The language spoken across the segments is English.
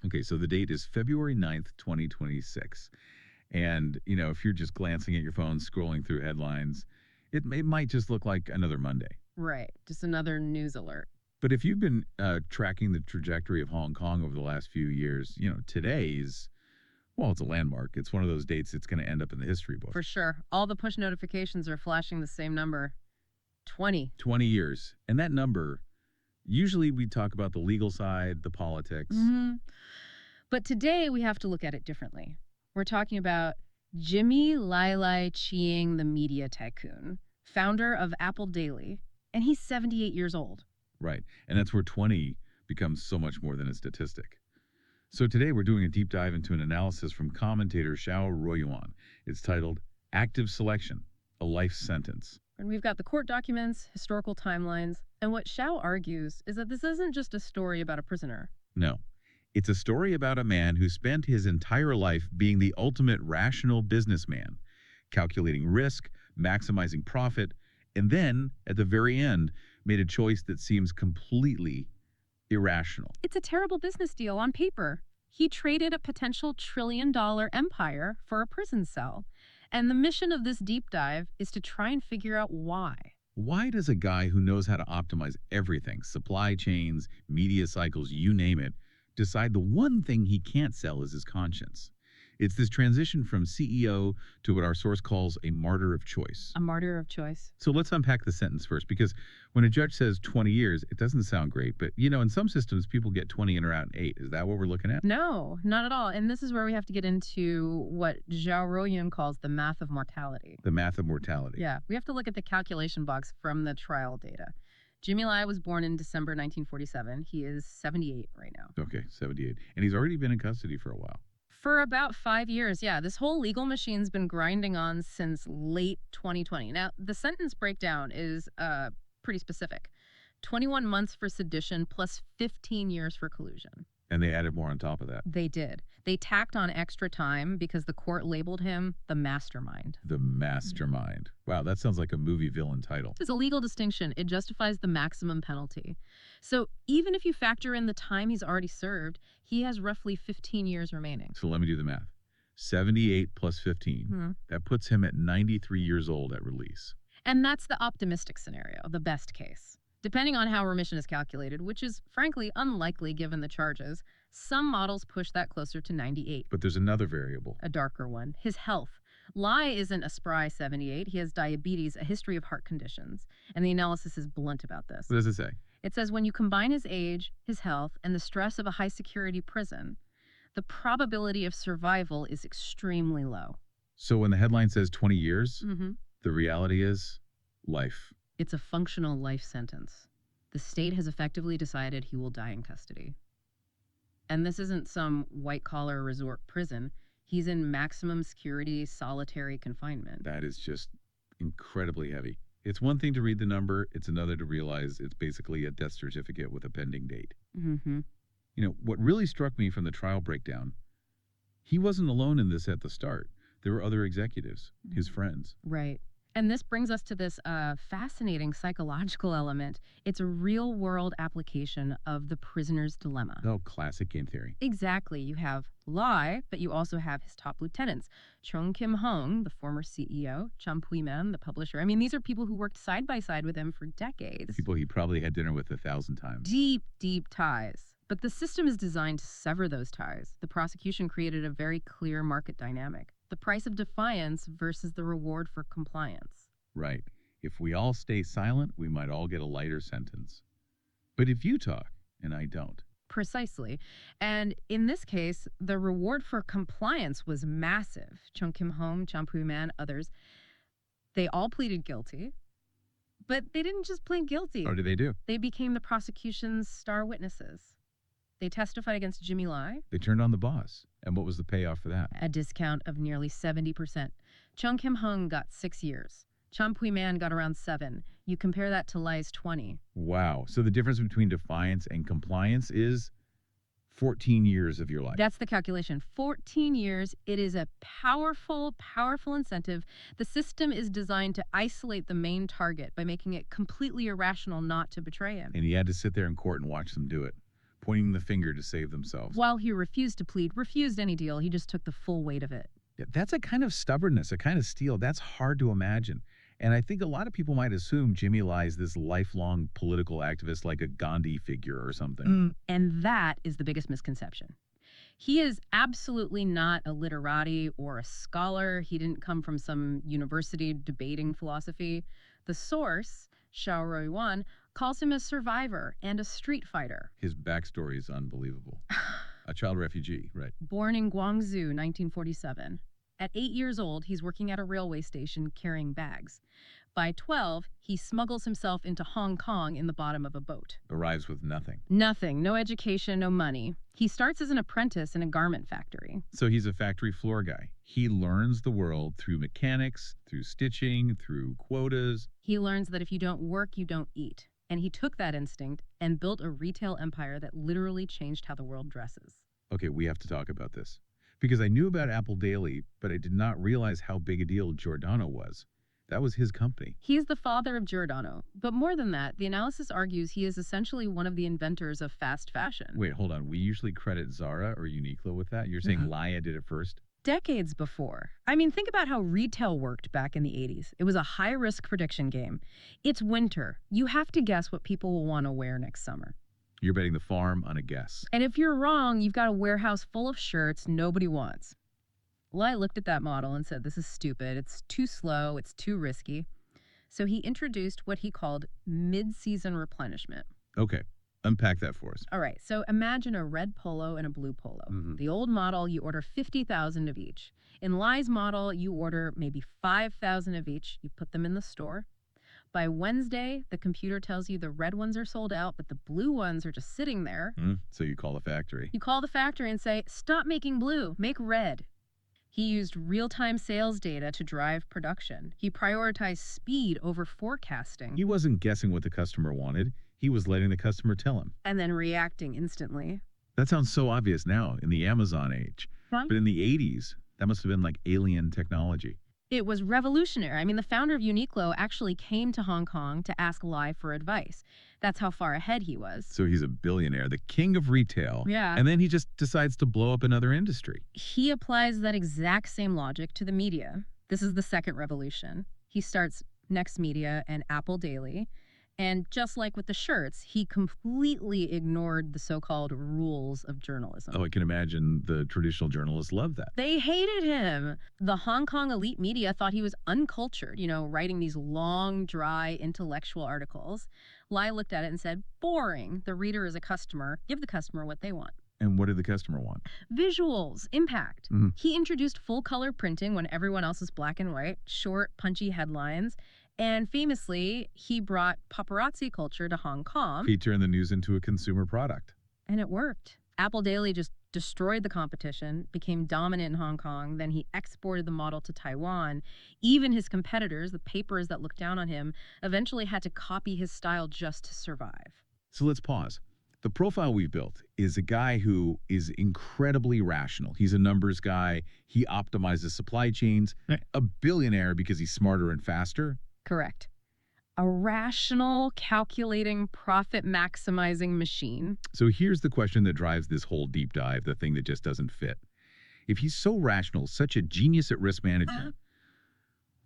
Okay, so the date is February 9th, 2026. And, if you're just glancing at your phone, scrolling through headlines, it might just look like another Monday. Right. Just another news alert. But if you've been tracking the trajectory of Hong Kong over the last few years, today's, well, it's a landmark. It's one of those dates that's going to end up in the history For books. sure. All the push notifications are flashing the same number 20. 20 years. And that number, usually we talk about the legal side, the politics. But today we have to look at it differently. We're talking about Jimmy Lai Lai Chiang, the media tycoon, founder of Apple Daily, and he's 78 years old. Right. And that's where 20 becomes so much more than a statistic. So today we're doing a deep dive into an analysis from commentator Xiao Ruoyuan. It's titled Active Selection, a Life Sentence. And we've got the court documents, historical timelines, and what Xiao argues is that this isn't just a story about a prisoner. No, it's a story about a man who spent his entire life being the ultimate rational businessman, calculating risk, maximizing profit, and then, at the very end, made a choice that seems completely irrational. It's a terrible business deal on paper. He traded a potential trillion-dollar empire for a prison cell. And the mission of this deep dive is to try and figure out why. Why does a guy who knows how to optimize everything, supply chains, media cycles, you name it, decide the one thing he can't sell is his conscience? It's this transition from CEO to what our source calls a martyr of choice. A martyr of choice. So let's unpack the sentence first, because when a judge says 20 years, it doesn't sound great. But, in some systems, people get 20 in or out in 8. Is that what we're looking at? No, not at all. And this is where we have to get into what Zhao Ruoyun calls the math of mortality. The math of mortality. Yeah, we have to look at the calculation box from the trial data. Jimmy Lai was born in December 1947. He is 78 right now. Okay, 78. And he's already been in custody for a while. For about 5 years, yeah. This whole legal machine's been grinding on since late 2020. Now, the sentence breakdown is pretty specific. 21 months for sedition plus 15 years for collusion. And they added more on top of that. They did. They tacked on extra time because the court labeled him the mastermind. The mastermind. Wow, that sounds like a movie villain title. It's a legal distinction. It justifies the maximum penalty. So even if you factor in the time he's already served, he has roughly 15 years remaining. So let me do the math. 78 plus 15. That puts him at 93 years old at release. And that's the optimistic scenario, the best case. Depending on how remission is calculated, which is frankly unlikely given the charges, some models push that closer to 98. But there's another variable. A darker one, his health. Lai isn't a spry 78. He has diabetes, a history of heart conditions. And the analysis is blunt about this. What does it say? It says when you combine his age, his health, and the stress of a high-security prison, the probability of survival is extremely low. So when the headline says 20 years, the reality is life. It's a functional life sentence. The state has effectively decided he will die in custody. And this isn't some white-collar resort prison. He's in maximum security, solitary confinement. That is just incredibly heavy. It's one thing to read the number. It's another to realize it's basically a death certificate with a pending date. What really struck me from the trial breakdown, he wasn't alone in this at the start. There were other executives, his friends. Right. And this brings us to this fascinating psychological element. It's a real-world application of the prisoner's dilemma. Oh, classic game theory. Exactly. You have Lai, but you also have his top lieutenants. Chung Kim-hong, the former CEO, Chan Pui-man, the publisher. I mean, these are people who worked side by side with him for decades. People he probably had dinner with 1,000 times. Deep, deep ties. But the system is designed to sever those ties. The prosecution created a very clear market dynamic. The price of defiance versus the reward for compliance. Right. If we all stay silent, we might all get a lighter sentence. But if you talk, and I don't. Precisely. And in this case, the reward for compliance was massive. Chung Kim-hong, Chan Pui-man, others, they all pleaded guilty. But they didn't just plead guilty. What did they do? They became the prosecution's star witnesses. They testified against Jimmy Lai. They turned on the boss. And what was the payoff for that? A discount of nearly 70%. Chung Kim-hong got 6 years. Chan Pui-man got around 7. You compare that to Lai's 20. Wow. So the difference between defiance and compliance is 14 years of your life. That's the calculation. 14 years. It is a powerful, powerful incentive. The system is designed to isolate the main target by making it completely irrational not to betray him. And he had to sit there in court and watch them do it. pointing the finger to save themselves. While he refused to plead, refused any deal, he just took the full weight of it. Yeah, that's a kind of stubbornness, a kind of steel. That's hard to imagine. And I think a lot of people might assume Jimmy Lai is this lifelong political activist like a Gandhi figure or something. And that is the biggest misconception. He is absolutely not a literati or a scholar. He didn't come from some university debating philosophy. The source, Xiao Ruiyuan, calls him a survivor and a street fighter. His backstory is unbelievable. A child refugee, right? Born in Guangzhou, 1947. At 8 years old, he's working at a railway station carrying bags. By 12, he smuggles himself into Hong Kong in the bottom of a boat. Arrives with nothing. Nothing, no education, no money. He starts as an apprentice in a garment factory. So he's a factory floor guy. He learns the world through mechanics, through stitching, through quotas. He learns that if you don't work, you don't eat. And he took that instinct and built a retail empire that literally changed how the world dresses. Okay, we have to talk about this. Because I knew about Apple Daily, but I did not realize how big a deal Giordano was. That was his company. He's the father of Giordano. But more than that, the analysis argues he is essentially one of the inventors of fast fashion. Wait, hold on. We usually credit Zara or Uniqlo with that. You're saying Laia did it first? Decades before. I mean, think about how retail worked back in the 80s. It was a high-risk prediction game. It's winter. You have to guess what people will want to wear next summer. You're betting the farm on a guess. And if you're wrong, you've got a warehouse full of shirts nobody wants. Lai looked at that model and said, this is stupid, it's too slow, it's too risky. So he introduced what he called mid-season replenishment. Okay, unpack that for us. All right, so imagine a red polo and a blue polo. The old model, you order 50,000 of each. In Lai's model, you order maybe 5,000 of each. You put them in the store. By Wednesday, the computer tells you the red ones are sold out, but the blue ones are just sitting there. So you call the factory. You call the factory and say, stop making blue, make red. He used real-time sales data to drive production. He prioritized speed over forecasting. He wasn't guessing what the customer wanted. He was letting the customer tell him. And then reacting instantly. That sounds so obvious now in the Amazon age. Right. But in the 80s, that must have been like alien technology. It was revolutionary. I mean, the founder of Uniqlo actually came to Hong Kong to ask Lai for advice. That's how far ahead he was. So he's a billionaire, the king of retail. Yeah. And then he just decides to blow up another industry. He applies that exact same logic to the media. This is the second revolution. He starts Next Media and Apple Daily. And just like with the shirts, he completely ignored the so-called rules of journalism. Oh, I can imagine the traditional journalists loved that. They hated him. The Hong Kong elite media thought he was uncultured, writing these long, dry, intellectual articles. Lai looked at it and said, boring. The reader is a customer. Give the customer what they want. And what did the customer want? Visuals, impact. He introduced full-color printing when everyone else is black and white, short, punchy headlines. And famously, he brought paparazzi culture to Hong Kong. He turned the news into a consumer product. And it worked. Apple Daily just destroyed the competition, became dominant in Hong Kong. Then he exported the model to Taiwan. Even his competitors, the papers that looked down on him, eventually had to copy his style just to survive. So let's pause. The profile we've built is a guy who is incredibly rational. He's a numbers guy. He optimizes supply chains. A billionaire because he's smarter and faster. Correct. A rational, calculating, profit-maximizing machine. So here's the question that drives this whole deep dive, the thing that just doesn't fit. If he's so rational, such a genius at risk management,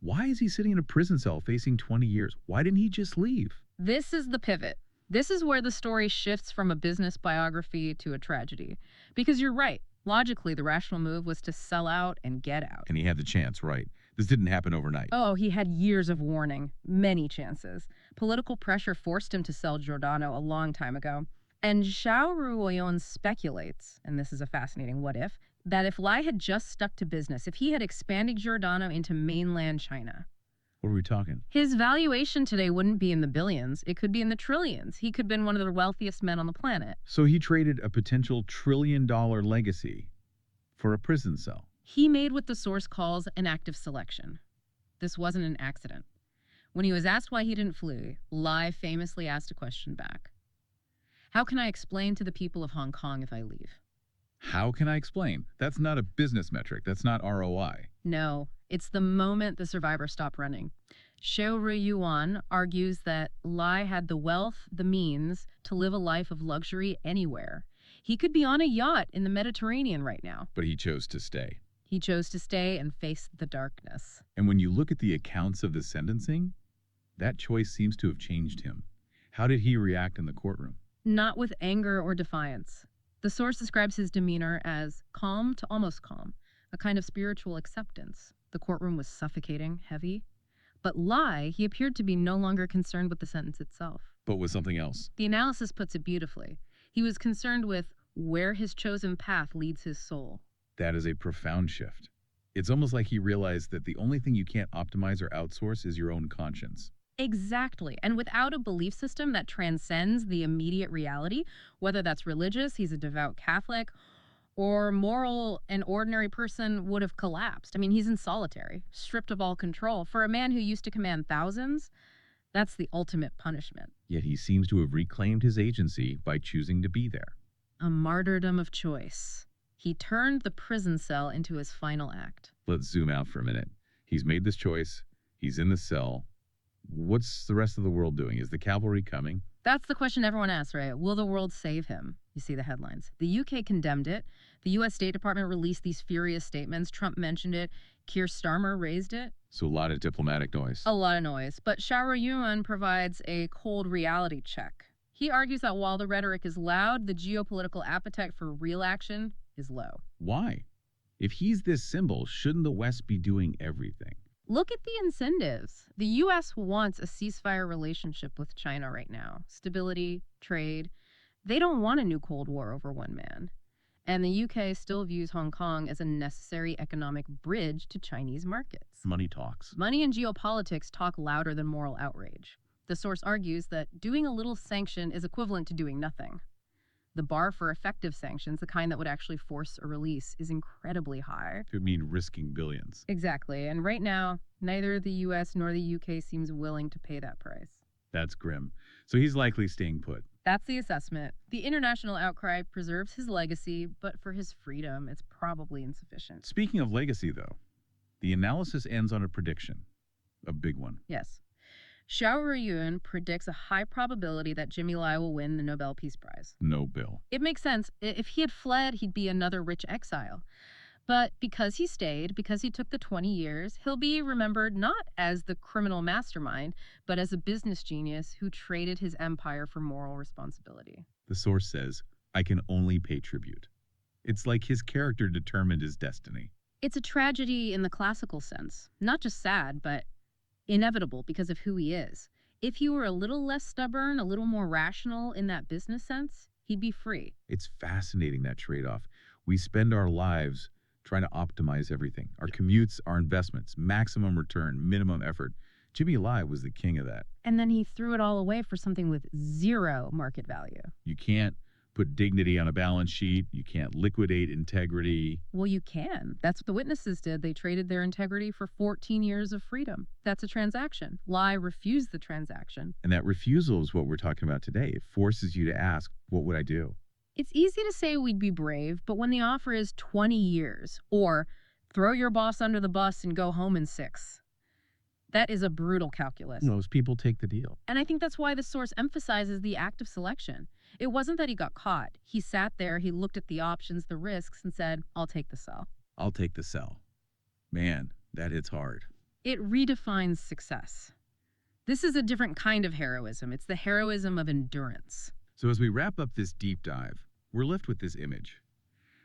why is he sitting in a prison cell facing 20 years? Why didn't he just leave? This is the pivot. This is where the story shifts from a business biography to a tragedy. Because you're right. Logically, the rational move was to sell out and get out. And he had the chance, right? This didn't happen overnight. Oh, he had years of warning, many chances. Political pressure forced him to sell Giordano a long time ago. And Xiao Ruiyuan speculates, and this is a fascinating what if, that if Lai had just stuck to business, if he had expanded Giordano into mainland China, What are we talking? his valuation today wouldn't be in the billions. It could be in the trillions. He could have been one of the wealthiest men on the planet. So he traded a potential trillion-dollar legacy for a prison cell. He made what the source calls an active selection. This wasn't an accident. When he was asked why he didn't flee, Lai famously asked a question back. How can I explain to the people of Hong Kong if I leave? How can I explain? That's not a business metric. That's not ROI. No, it's the moment the survivors stop running. Xiao Ruiyuan argues that Lai had the wealth, the means, to live a life of luxury anywhere. He could be on a yacht in the Mediterranean right now. But he chose to stay. He chose to stay and face the darkness. And when you look at the accounts of the sentencing, that choice seems to have changed him. How did he react in the courtroom? Not with anger or defiance. The source describes his demeanor as calm to almost calm, a kind of spiritual acceptance. The courtroom was suffocating, heavy. But Lai, he appeared to be no longer concerned with the sentence itself. But with something else. The analysis puts it beautifully. He was concerned with where his chosen path leads his soul. That is a profound shift. It's almost like he realized that the only thing you can't optimize or outsource is your own conscience. Exactly. And without a belief system that transcends the immediate reality, whether that's religious, he's a devout Catholic, or moral, an ordinary person would have collapsed. I mean, he's in solitary, stripped of all control. For a man who used to command thousands, that's the ultimate punishment. Yet he seems to have reclaimed his agency by choosing to be there. A martyrdom of choice. He turned the prison cell into his final act. Let's zoom out for a minute. He's made this choice. He's in the cell. What's the rest of the world doing? Is the cavalry coming? That's the question everyone asks, right? Will the world save him? You see the headlines. The UK condemned it. The US State Department released these furious statements. Trump mentioned it. Keir Starmer raised it. So a lot of diplomatic noise. A lot of noise. But Xiao Yuan provides a cold reality check. He argues that while the rhetoric is loud, the geopolitical appetite for real action is low. Why? If he's this symbol, shouldn't the West be doing everything? Look at the incentives. The U.S. wants a ceasefire relationship with China right now. Stability, trade. They don't want a new Cold War over one man. And the UK still views Hong Kong as a necessary economic bridge to Chinese markets. Money talks. Money and geopolitics talk louder than moral outrage. The source argues that doing a little sanction is equivalent to doing nothing. The bar for effective sanctions, the kind that would actually force a release, is incredibly high. It would mean risking billions. Exactly. And right now, neither the US nor the UK seems willing to pay that price. That's grim. So he's likely staying put. That's the assessment. The international outcry preserves his legacy, but for his freedom, it's probably insufficient. Speaking of legacy, though, the analysis ends on a prediction. A big one. Yes. Xiao Ruyuan predicts a high probability that Jimmy Lai will win the Nobel Peace Prize. No bill. It makes sense. If he had fled, he'd be another rich exile. But because he stayed, because he took the 20 years, he'll be remembered not as the criminal mastermind, but as a business genius who traded his empire for moral responsibility. The source says, I can only pay tribute. It's like his character determined his destiny. It's a tragedy in the classical sense. Not just sad, but inevitable because of who he is. If he were a little less stubborn, a little more rational in that business sense, he'd be free. It's fascinating, that trade-off. We spend our lives trying to optimize everything. Our commutes, our investments, maximum return, minimum effort. Jimmy Lai was the king of that. And then he threw it all away for something with zero market value. You can't put dignity on a balance sheet. You can't liquidate integrity. Well, you can. That's what the witnesses did. They traded their integrity for 14 years of freedom. That's a transaction. Lai refused the transaction. And that refusal is what we're talking about today. It forces you to ask, what would I do? It's easy to say we'd be brave, but when the offer is 20 years or throw your boss under the bus and go home in 6, that is a brutal calculus. Most people take the deal. And I think that's why the source emphasizes the act of selection. It wasn't that he got caught. He sat there, he looked at the options, the risks, and said, I'll take the cell. I'll take the cell. Man, that hits hard. It redefines success. This is a different kind of heroism. It's the heroism of endurance. So as we wrap up this deep dive, we're left with this image.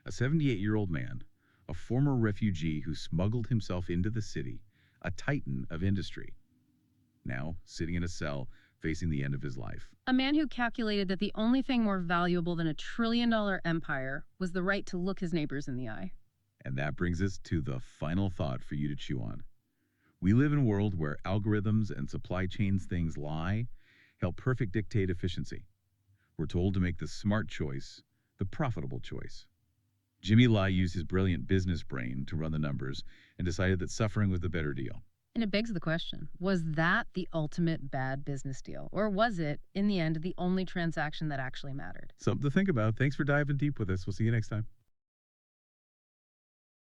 A 78-year-old man, a former refugee who smuggled himself into the city, a titan of industry, now sitting in a cell facing the end of his life. A man who calculated that the only thing more valuable than $1 trillion empire was the right to look his neighbors in the eye. And that brings us to the final thought for you to chew on. We live in a world where algorithms and supply chains things lie, help perfect dictate efficiency. We're told to make the smart choice, the profitable choice. Jimmy Lai used his brilliant business brain to run the numbers and decided that suffering was the better deal. And it begs the question, was that the ultimate bad business deal? Or was it, in the end, the only transaction that actually mattered? Something to think about. Thanks for diving deep with us. We'll see you next time.